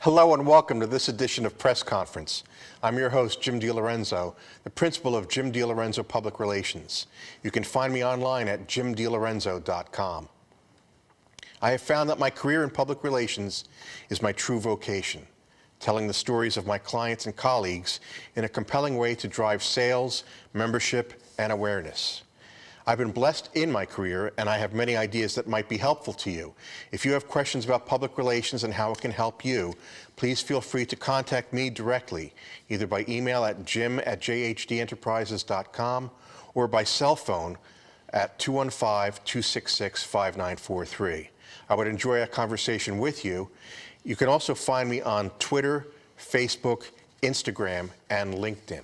Hello and welcome to this edition of Press Conference. I'm your host, Jim DeLorenzo, the principal of Jim DeLorenzo Public Relations. You can find me online at jimdelorenzo.com. I have found that my career in public relations is my true vocation, telling the stories of my clients and colleagues in a compelling way to drive sales, membership, and awareness. I've been blessed in my career, and I have many ideas that might be helpful to you. If you have questions about public relations and how it can help you, please feel free to contact me directly, either by email at jim@jhdenterprises.com or by cell phone at 215-266-5943. I would enjoy a conversation with you. You can also find me on Twitter, Facebook, Instagram, and LinkedIn.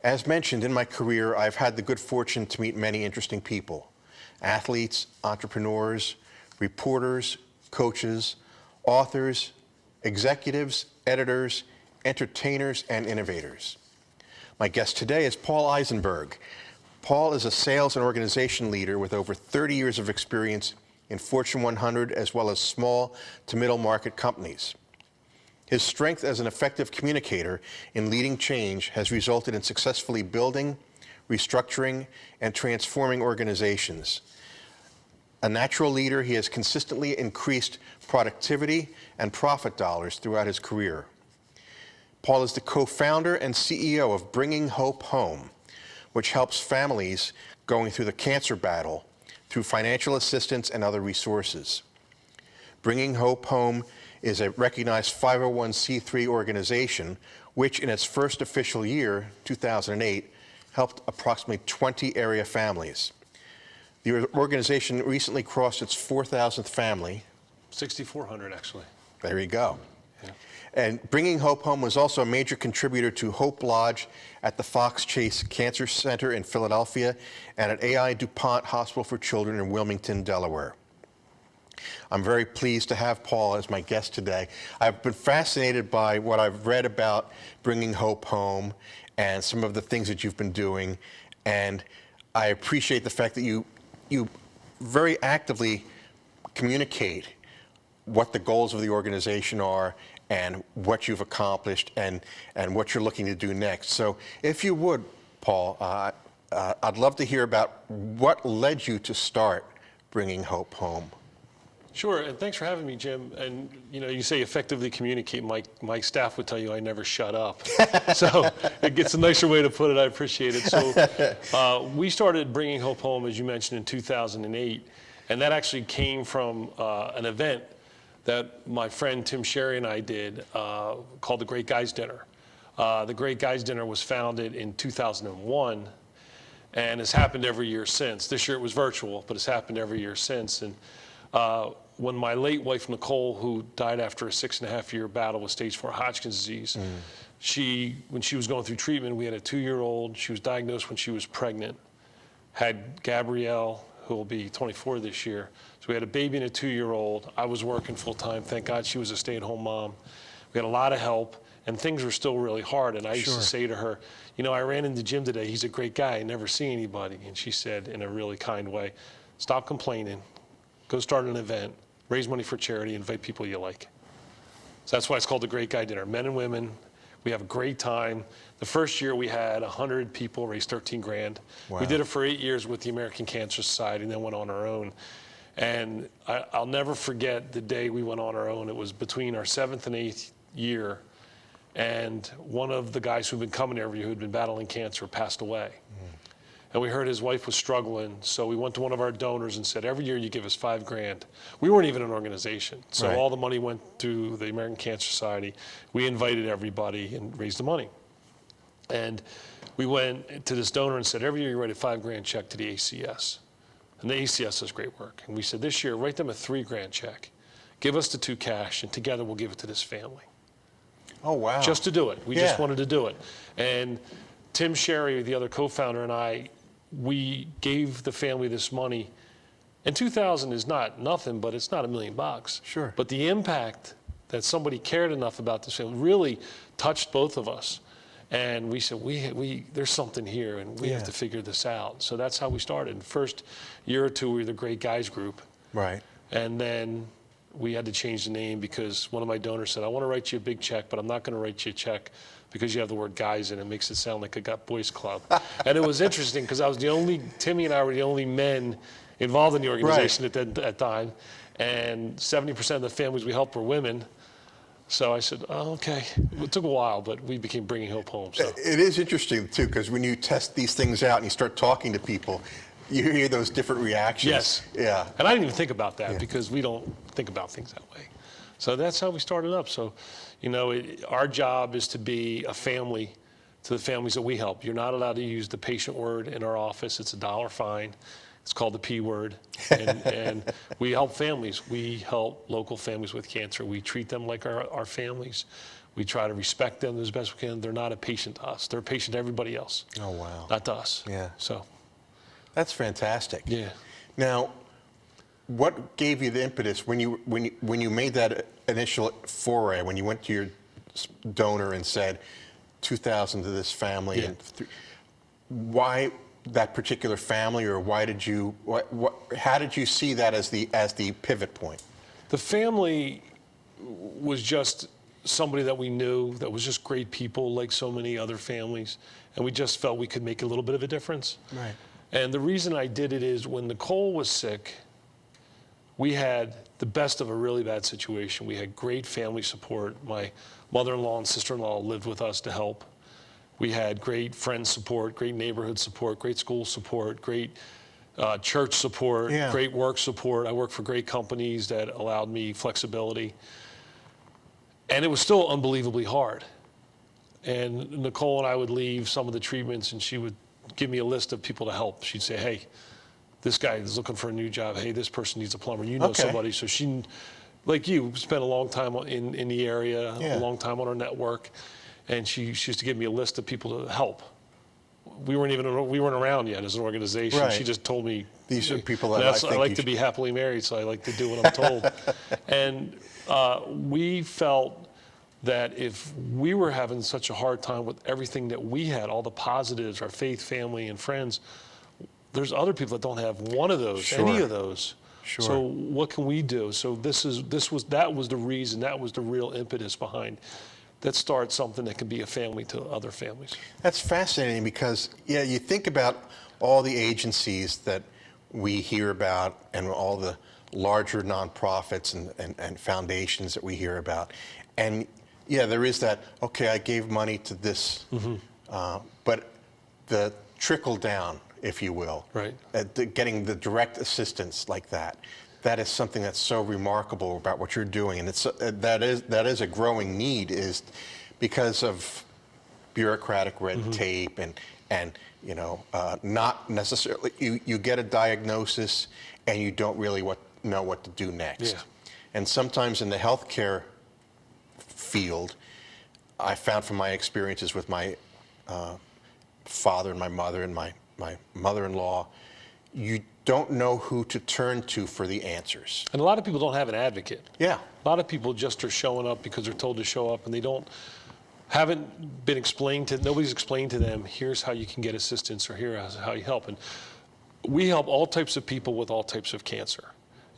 As mentioned, in my career, I've had the good fortune to meet many interesting people: athletes, entrepreneurs, reporters, coaches, authors, executives, editors, entertainers, and innovators. My guest today is Paul Isenberg. Paul is a sales and organization leader with over 30 years of experience in Fortune 100 as well as small to middle market companies. His strength as an effective communicator in leading change has resulted in successfully building, restructuring, and transforming organizations. A natural leader, he has consistently increased productivity and profit dollars throughout his career. Paul is the co-founder and CEO of Bringing Hope Home, which helps families going through the cancer battle through financial assistance and other resources. Bringing Hope Home is a recognized 501c3 organization, which in its first official year, 2008, helped approximately 20 area families. The organization recently crossed its 4,000th family. 6,400, actually. There you go. Yeah. And Bringing Hope Home was also a major contributor to Hope Lodge at the Fox Chase Cancer Center in Philadelphia and at AI DuPont Hospital for Children in Wilmington, Delaware. I'm very pleased to have Paul as my guest today. I've been fascinated by what I've read about Bringing Hope Home and some of the things that you've been doing, and I appreciate the fact that you very actively communicate what the goals of the organization are and what you've accomplished and what you're looking to do next. So if you would, Paul, I'd love to hear about what led you to start Bringing Hope Home. Sure, and thanks for having me, Jim. And you say effectively communicate. My staff would tell you I never shut up. So it's a nicer way to put it. I appreciate it. So we started Bringing Hope Home, as you mentioned, in 2008, and that actually came from an event that my friend Tim Sherry and I did called the Great Guys Dinner. The Great Guys Dinner was founded in 2001, and has happened every year since. This year it was virtual, but it's happened every year since. And when my late wife, Nicole, who died after a 6.5-year battle with stage 4 Hodgkin's disease, when she was going through treatment, we had a 2-year-old. She was diagnosed when she was pregnant, had Gabrielle, who will be 24 this year. So we had a baby and a 2-year-old. I was working full time. Thank God she was a stay-at-home mom. We had a lot of help, and things were still really hard. And I used to say to her, I ran into Jim today. He's a great guy. I never see anybody. And she said in a really kind way, stop complaining. Go start an event, raise money for charity, invite people you like. So that's why it's called the Great Guy Dinner. Men and women, we have a great time. The first year we had 100 people, raised 13 grand. Wow. We did it for 8 years with the American Cancer Society and then went on our own. And I'll never forget the day we went on our own. It was between our 7th and 8th year, and one of the guys who'd been coming every year, who'd been battling cancer, passed away. And we heard his wife was struggling, so we went to one of our donors and said, every year you give us $5 grand. We weren't even an organization, so all the money went to the American Cancer Society. We invited everybody and raised the money. And we went to this donor and said, every year you write a $5 grand check to the ACS. And the ACS does great work. And we said, this year, write them a $3 grand check. Give us the 2 cash, and together we'll give it to this family. Oh, wow. Just to do it. We just wanted to do it. And Tim Sherry, the other co-founder, and I, we gave the family this money. And 2,000 is not nothing, but it's not $1 million. Sure. But the impact that somebody cared enough about this family really touched both of us. And we said, there's something here, and we have to figure this out. So that's how we started. First year or two, we were the Great Guys group. Right. And then we had to change the name because one of my donors said, I want to write you a big check, but I'm not going to write you a check because you have the word guys in it. It makes it sound like a boys club. And it was interesting because Timmy and I were the only men involved in the organization at that time. And 70% of the families we helped were women. So I said, oh, okay. It took a while, but we became Bringing Hope Home. So. It is interesting, too, because when you test these things out and you start talking to people, you hear those different reactions. Yes. Yeah. And I didn't even think about that because we don't think about things that way. So that's how we started up. So, you know, our job is to be a family to the families that we help. You're not allowed to use the patient word in our office. It's a $1 fine. It's called the P word. And we help families. We help local families with cancer. We treat them like our families. We try to respect them as best we can. They're not a patient to us. They're a patient to everybody else. Oh, wow. Not to us. Yeah. So. That's fantastic. Yeah. Now, what gave you the impetus when you made that initial foray, when you went to your donor and said $2,000 to this family? Yeah. And why that particular family, or why did you? How did you see that as the pivot point? The family was just somebody that we knew that was just great people, like so many other families, and we just felt we could make a little bit of a difference. Right. And the reason I did it is when Nicole was sick, we had the best of a really bad situation. We had great family support. My mother-in-law and sister-in-law lived with us to help. We had great friend support, great neighborhood support, great school support, great church support, great work support. I worked for great companies that allowed me flexibility. And it was still unbelievably hard. And Nicole and I would leave some of the treatments and she would give me a list of people to help. She'd say, hey, this guy is looking for a new job. Hey, this person needs a plumber. You know somebody. So she, like you, spent a long time in the area, a long time on our network. And she used to give me a list of people to help. We weren't around yet as an organization. Right. She just told me, these are people that I think I like to be happily married, so I like to do what I'm told. And we felt that if we were having such a hard time with everything that we had, all the positives, our faith, family, and friends, there's other people that don't have one of those, any of those. Sure. So what can we do? So that was the reason, that was the real impetus behind. Let's start something that can be a family to other families. That's fascinating because, you think about all the agencies that we hear about and all the larger nonprofits and foundations that we hear about. And there is that, okay, I gave money to this, but the trickle down, if you will, right? Getting the direct assistance like that. That is something that's so remarkable about what you're doing, and that is a growing need, is because of bureaucratic red tape and not necessarily you get a diagnosis and you don't really know what to do next. And sometimes in the healthcare field, I found from my experiences with my father and my mother and my mother-in-law, you don't know who to turn to for the answers. And a lot of people don't have an advocate. Yeah. A lot of people just are showing up because they're told to show up, and haven't been explained to, nobody's explained to them, here's how you can get assistance, or here's how you help. And we help all types of people with all types of cancer.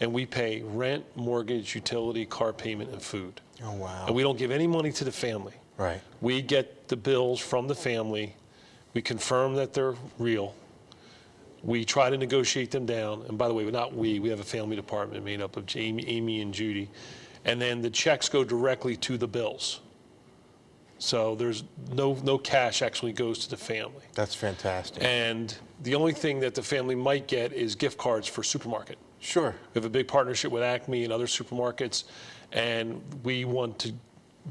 And we pay rent, mortgage, utility, car payment, and food. Oh, wow. And we don't give any money to the family. Right. We get the bills from the family. We confirm that they're real. We try to negotiate them down. And by the way, not we have a family department made up of Amy and Judy. And then the checks go directly to the bills. So there's no cash actually goes to the family. That's fantastic. And the only thing that the family might get is gift cards for supermarket. Sure. We have a big partnership with Acme and other supermarkets, and we want to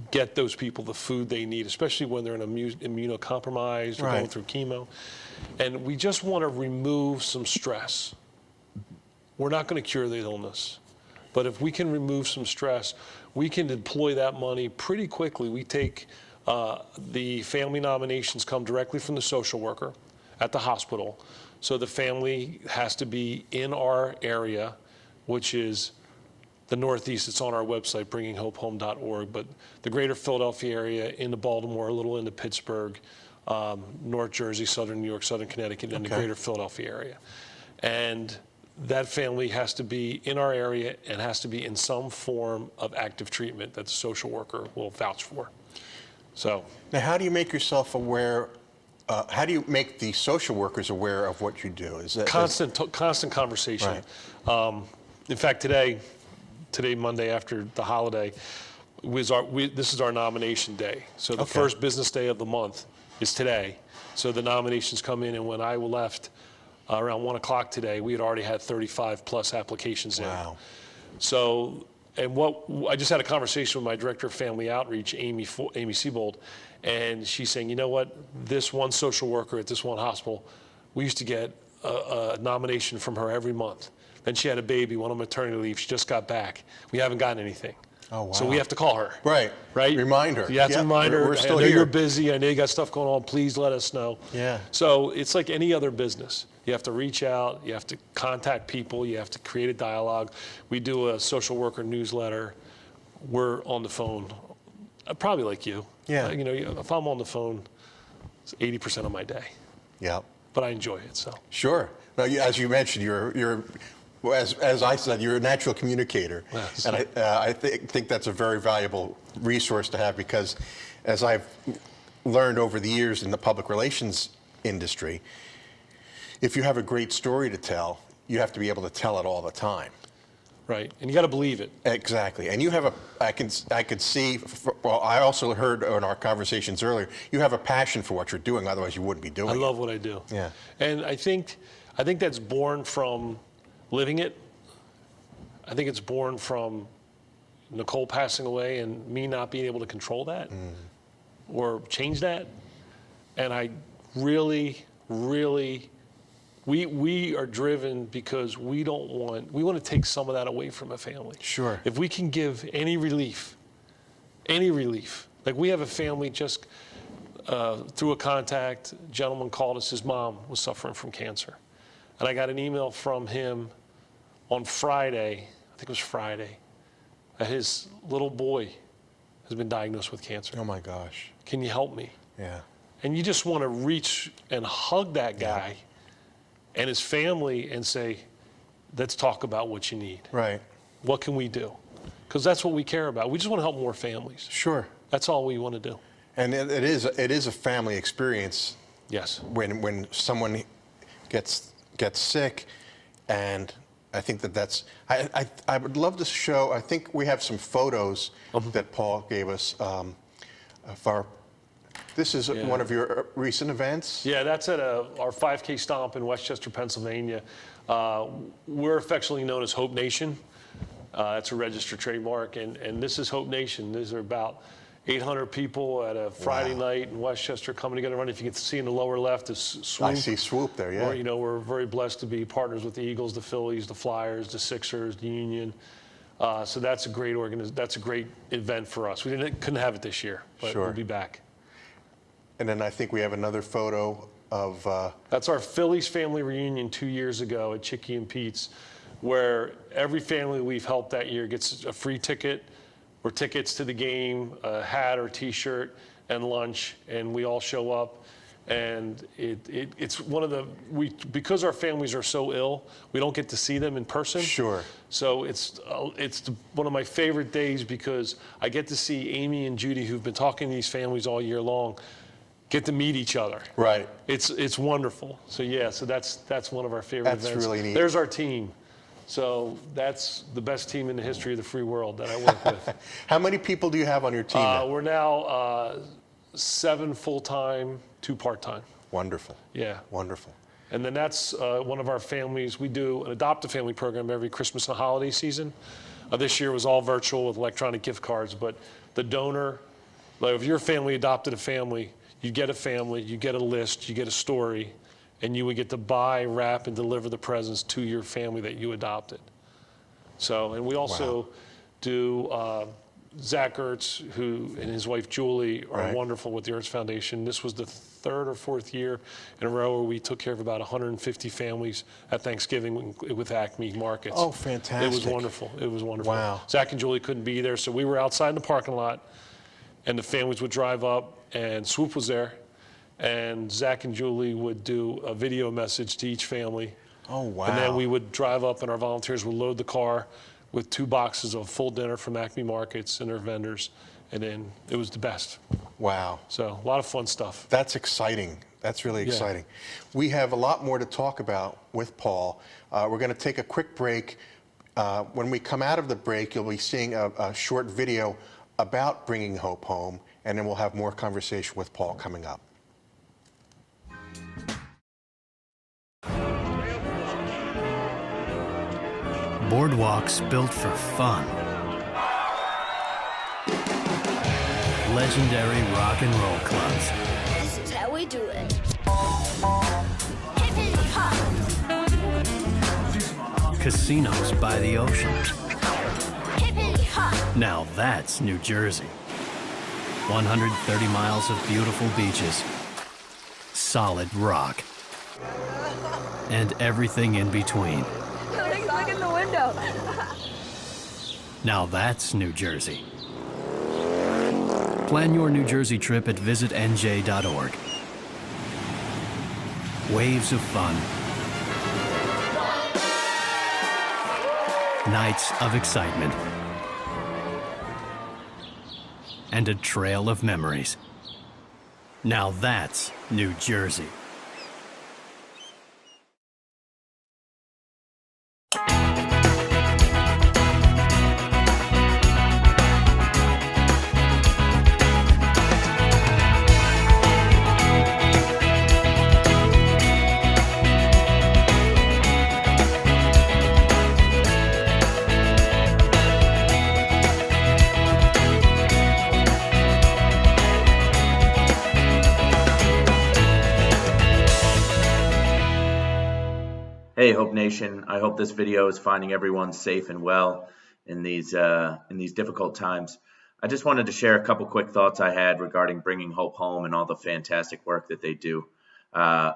get those people the food they need, especially when they're immunocompromised or going through chemo. And we just want to remove some stress. We're not going to cure the illness, but if we can remove some stress, we can deploy that money pretty quickly. We take the family nominations come directly from the social worker at the hospital. So the family has to be in our area, which is the Northeast. It's on our website, bringinghopehome.org, but the greater Philadelphia area, into Baltimore, a little into Pittsburgh, North Jersey, Southern New York, Southern Connecticut, and the greater Philadelphia area. And that family has to be in our area and has to be in some form of active treatment that the social worker will vouch for. So Now, how do you make yourself aware? How do you make the social workers aware of what you do? Is that constant conversation. Right. In fact, today, Monday after the holiday, this is our nomination day. So the first business day of the month is today. So the nominations come in, and when I left around 1 o'clock today, we had already had 35 plus applications in. Wow. So, I just had a conversation with my director of family outreach, Amy Siebold, and she's saying, you know what, this one social worker at this one hospital, we used to get a nomination from her every month. Then she had a baby, went on maternity leave, she just got back. We haven't gotten anything. Oh, wow. So we have to call her. Right. Remind her. You have to remind her. We're still I know here. you're busy. I know you got stuff going on. Please let us know. Yeah. So it's like any other business. You have to reach out. You have to contact people. You have to create a dialogue. We do a social worker newsletter. We're on the phone, probably like you. Yeah. If I'm on the phone, it's 80% of my day. Yeah. But I enjoy it. So. Sure. Now, as you mentioned, as I said, you're a natural communicator, Yes. and I think that's a very valuable resource to have, because as I've learned over the years in the public relations industry, if you have a great story to tell, you have to be able to tell it all the time. Right, and you got to believe it. Exactly, and you have I could see. Well, I also heard in our conversations earlier, you have a passion for what you're doing. Otherwise, you wouldn't be doing it. I love what I do. Yeah, and I think that's born from living it. I think it's born from Nicole passing away and me not being able to control that or change that. And I really, we are driven because we want to take some of that away from a family. Sure. If we can give any relief, like we have a family just through a contact, a gentleman called us, his mom was suffering from cancer. And I got an email from him on Friday, I think it was Friday, that his little boy has been diagnosed with cancer. Oh my gosh. Can you help me? Yeah. And you just want to reach and hug that guy and his family and say, let's talk about what you need. Right. What can we do? Because that's what we care about. We just want to help more families. Sure. That's all we want to do. And it is a family experience. Yes. When someone gets sick, and I think that's I would love to show. I think we have some photos that Paul gave us of our. This is one of your recent events. Yeah, that's at our 5K stomp in Westchester, Pennsylvania. We're affectionately known as Hope Nation. That's a registered trademark, and this is Hope Nation. These are about 800 people at a Friday night in Westchester coming together. If you can see in the lower left is Swoop. I see Swoop there, yeah. We're very blessed to be partners with the Eagles, the Phillies, the Flyers, the Sixers, the Union. So that's a great that's a great event for us. We couldn't have it this year, but we'll be back. And then I think we have another photo of... That's our Phillies family reunion 2 years ago at Chicky and Pete's, where every family we've helped that year gets a free ticket or tickets to the game, a hat or T-shirt, and lunch, and we all show up. And it's one of the, because our families are so ill, we don't get to see them in person. Sure. So it's one of my favorite days because I get to see Amy and Judy, who've been talking to these families all year long, get to meet each other. Right. It's wonderful. So so that's one of our favorite events. That's really neat. There's our team. So that's the best team in the history of the free world that I work with. How many people do you have on your team now? We're now 7 full-time, 2 part-time. Wonderful. Yeah. Wonderful. And then that's one of our families. We do an adopt-a-family program every Christmas and holiday season. This year was all virtual with electronic gift cards, but the donor, like if your family adopted a family, you get a family, you get a list, you get a story, and you would get to buy, wrap, and deliver the presents to your family that you adopted. So, and we also do Zach Ertz, who and his wife Julie are wonderful with the Ertz Foundation. This was the 3rd or 4th year in a row where we took care of about 150 families at Thanksgiving with Acme Markets. Oh, fantastic. It was wonderful. It was wonderful. Wow. Zach and Julie couldn't be there, so we were outside in the parking lot, and the families would drive up, and Swoop was there, and Zach and Julie would do a video message to each family Oh, wow. And then we would drive up and our volunteers would load the car with 2 boxes of full dinner from Acme Markets and their vendors. And then it was the best. Wow. So a lot of fun stuff. That's exciting. That's really exciting. We have a lot more to talk about with Paul. We're going to take a quick break. When we come out of the break, you'll be seeing a short video about bringing hope home, and then we'll have more conversation with Paul coming up. Boardwalks built for fun. Legendary rock and roll clubs. This is how we do it. Hip hop. Casinos by the ocean. Hip hop. Now that's New Jersey. 130 miles of beautiful beaches. Solid rock. And everything in between. Look in the window. Now that's New Jersey. Plan your New Jersey trip at visitnj.org. Waves of fun. Nights of excitement. And a trail of memories. Now that's New Jersey. Hey, Hope Nation. I hope this video is finding everyone safe and well in these difficult times. I just wanted to share a couple quick thoughts I had regarding bringing hope home and all the fantastic work that they do. I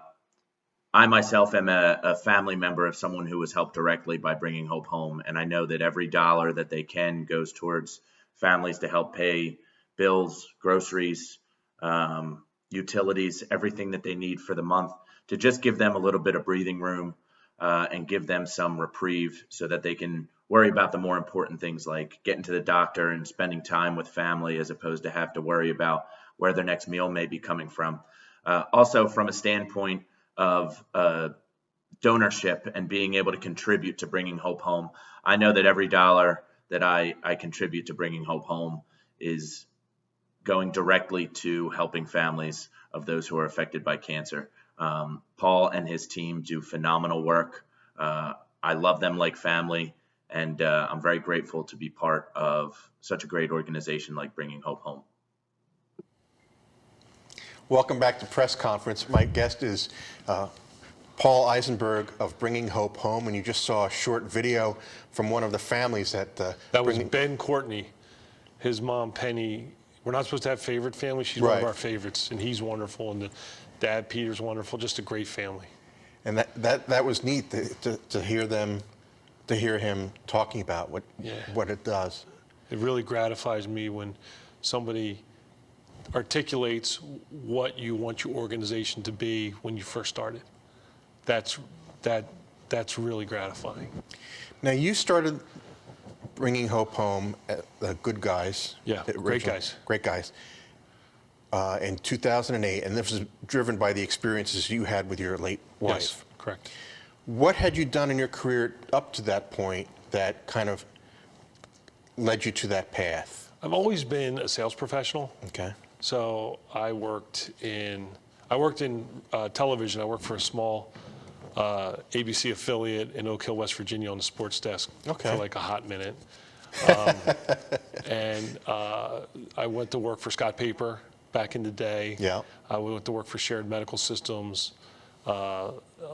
myself am a family member of someone who was helped directly by bringing hope home, and I know that every dollar that they can goes towards families to help pay bills, groceries, utilities, everything that they need for the month, to just give them a little bit of breathing room and give them some reprieve so that they can worry about the more important things like getting to the doctor and spending time with family as opposed to have to worry about where their next meal may be coming from. Also, from a standpoint of donorship and being able to contribute to bringing hope home, I know that every dollar that I contribute to bringing hope home is going directly to helping families of those who are affected by cancer. Paul and his team do phenomenal work. I love them like family, and I'm very grateful to be part of such a great organization like Bringing Hope Home. Welcome back to press conference. My guest is Paul Isenberg of Bringing Hope Home, and you just saw a short video from one of the families that was Ben Courtney, his mom Penny. We're not supposed to have favorite families. She's one of our favorites, and he's wonderful, and the dad Peter's wonderful. Just a great family. And that was neat to hear him talking about what it does. It really gratifies me when somebody articulates what you want your organization to be when you first started. That's really gratifying. Now, you started Bringing Hope Home at the Good Guys. Yeah, great guys. Great guys. In 2008, and this was driven by the experiences you had with your late wife. Yes, correct. What had you done in your career up to that point that kind of led you to that path? I've always been a sales professional. Okay. So I worked in television. I worked for a small ABC affiliate in Oak Hill, West Virginia, on the sports desk for like a hot minute. And I went to work for Scott Paper back in the day. Yeah. I went to work for Shared Medical Systems. I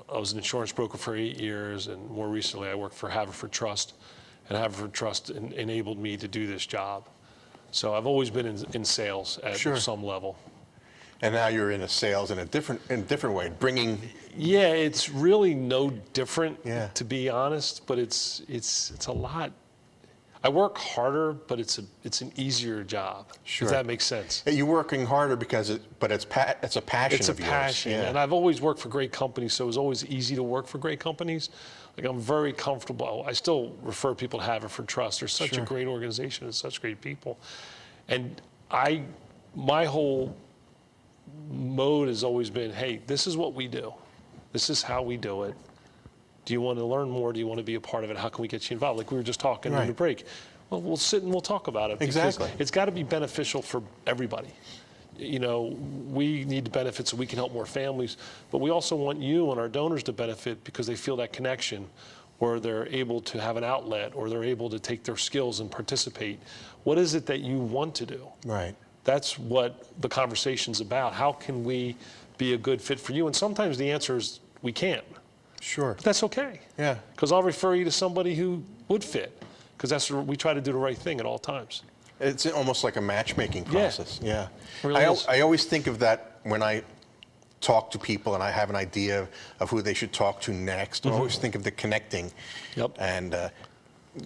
was an insurance broker for 8 years, and more recently I worked for Haverford Trust. And Haverford Trust enabled me to do this job. So I've always been in sales at some level. And now you're in a sales in a different way, bringing. Yeah, it's really no different, Yeah. to be honest. But it's a lot. I work harder, but it's an easier job. Sure. If that makes sense. You're working harder because it's a passion It's a of yours. passion, Yeah. and I've always worked for great companies, so it was always easy to work for great companies. Like, I'm very comfortable. I still refer people to Haverford Trust. They're such a great organization and such great people. And my whole mode has always been, hey, this is what we do. This is how we do it. Do you want to learn more? Do you want to be a part of it? How can we get you involved? Like we were just talking in the break. Well, we'll sit and we'll talk about it. Exactly. It's got to be beneficial for everybody. You know, we need to benefit so we can help more families, but we also want you and our donors to benefit because they feel that connection where they're able to have an outlet or they're able to take their skills and participate. What is it that you want to do? Right. That's what the conversation's about. How can we be a good fit for you? And sometimes the answer is we can't. Sure. But that's okay. Yeah. Because I'll refer you to somebody who would fit. Because that's we try to do the right thing at all times. It's almost like a matchmaking process. Yeah. It really is. I always think of that when I talk to people and I have an idea of who they should talk to next. I always think of the connecting. Yep. And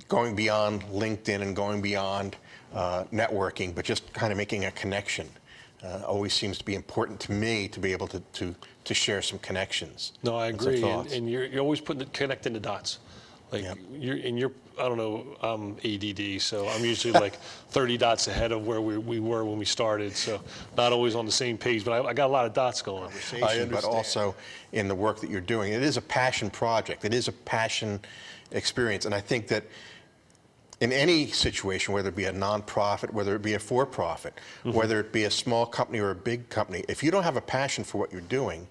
going beyond LinkedIn and going beyond networking, but just kind of making a connection. Always seems to be important to me to be able to share some connections. No, I and some agree. thoughts. And you're always connecting the dots. Like you're I don't know, I'm ADD, so I'm usually like 30 dots ahead of where we were when we started. So not always on the same page, but I got a lot of dots going. But also in the work that you're doing. It is a passion project. It is a passion experience. And I think that in any situation, whether it be a nonprofit, whether it be a for-profit, whether it be a small company or a big company, if you don't have a passion for what you're doing,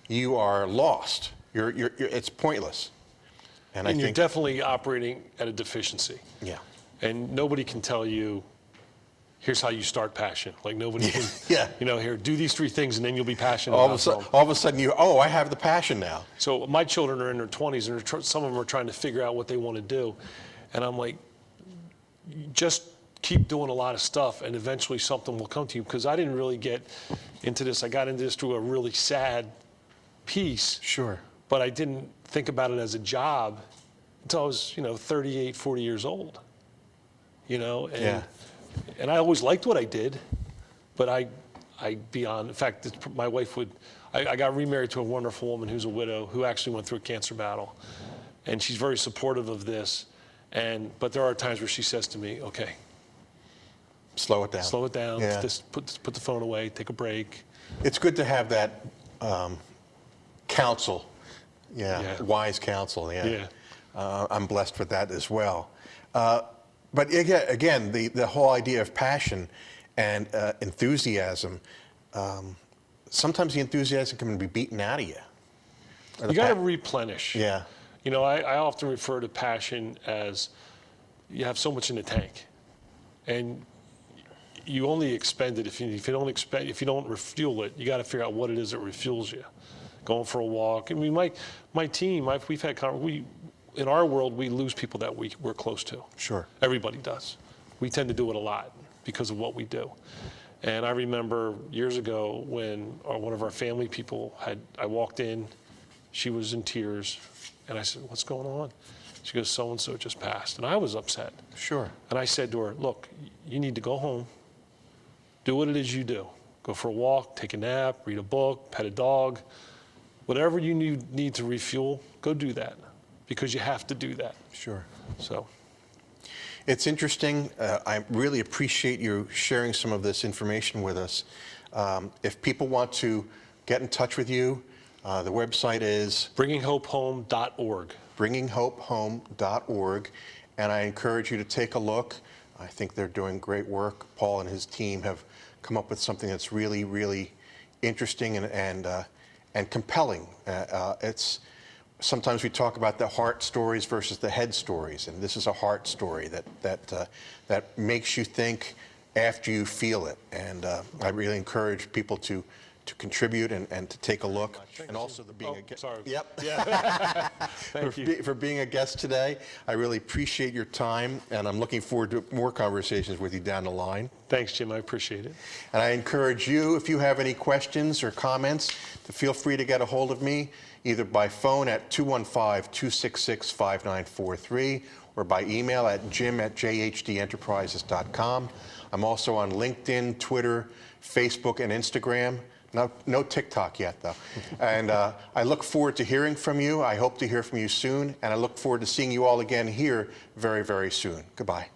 you are lost. It's pointless. And I And you're think definitely operating at a deficiency. Yeah. And nobody can tell you, here's how you start passion. Like nobody can, you know, here, do these 3 things and then you'll be passionate all about them. of a sudden I have the passion now. So my children are in their 20s and some of them are trying to figure out what they want to do. And I'm like, just keep doing a lot of stuff and eventually something will come to you. Because I didn't really get into this. I got into this through a really sad piece. Sure. But I didn't think about it as a job until I was, 38, 40 years old. And I always liked what I did, but I in fact, my wife I got remarried to a wonderful woman who's a widow who actually went through a cancer battle. And she's very supportive of this. But there are times where she says to me, okay, slow it down. Slow it down. Yeah. Put the phone away, take a break. It's good to have that counsel. Yeah, wise counsel. Yeah. I'm blessed with that as well. But again, the whole idea of passion and enthusiasm. Sometimes the enthusiasm can be beaten out of you. You got to replenish. Yeah. I often refer to passion as you have so much in the tank, and you only expend it if you don't refuel it. You got to figure out what it is that refuels you. Going for a walk. I mean, my team. We've had in our world we lose people that we're close to. Sure. Everybody does. We tend to do it a lot because of what we do. And I remember years ago when one of our family people I walked in, she was in tears, and I said, "What's going on?" She goes, "So and so just passed," and I was upset. Sure. And I said to her, "Look, you need to go home, do what it is you do. Go for a walk, take a nap, read a book, pet a dog. Whatever you need to refuel, go do that, because you have to do that." Sure. So. It's interesting. I really appreciate you sharing some of this information with us. If people want to get in touch with you, the website is bringinghopehome.org. bringinghopehome.org, and I encourage you to take a look. I think they're doing great work. Paul and his team have come up with something that's really, really interesting and compelling. Sometimes we talk about the heart stories versus the head stories, and this is a heart story that makes you think after you feel it. And I really encourage people to contribute and to take a look, and also to being a guest. Sorry. Yep. Yeah. Thank you. For being a guest today. I really appreciate your time, and I'm looking forward to more conversations with you down the line. Thanks, Jim. I appreciate it. And I encourage you, if you have any questions or comments, to feel free to get a hold of me, either by phone at 215-266-5943 or by email at jim@jhdenterprises.com. I'm also on LinkedIn, Twitter, Facebook, and Instagram. No TikTok yet, though. And I look forward to hearing from you. I hope to hear from you soon, and I look forward to seeing you all again here very, very soon. Goodbye.